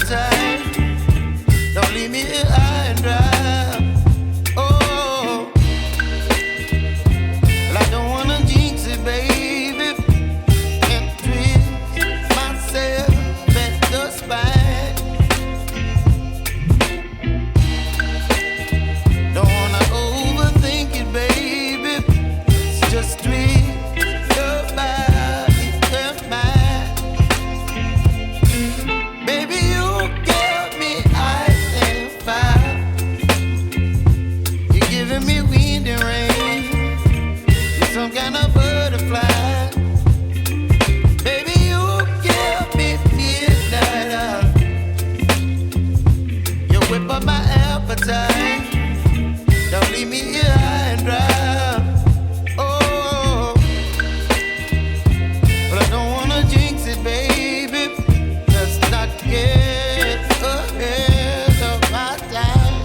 appetite. Don't leave me here high and dry. Oh, well, I don't wanna jinx it, baby, and twist myself at the spine. Don't wanna overthink it, baby. It's just twist your body and mine. Baby, you give me ice and fire. You're giving me wind and rain. You're some kind of butterfly. Baby, you give me midnight. You whip up my appetite. Don't leave me here high and dry. Oh, but I don't wanna jinx it, baby. Let's not get ahead of my time.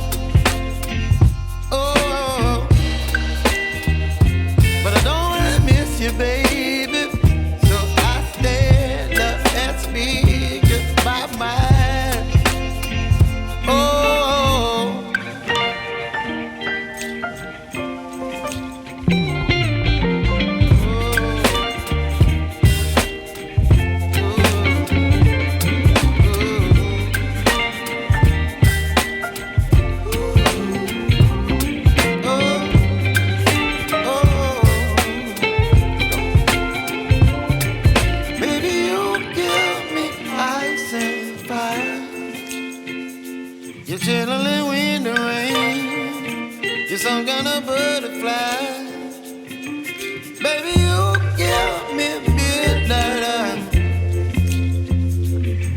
Oh, but I don't wanna miss you, baby. So I stand up and speak my mind. Oh. You're chilling wind and rain. You're some kind of butterfly. Baby, you give me midnight.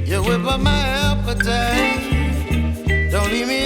You whip up my appetite. Don't leave me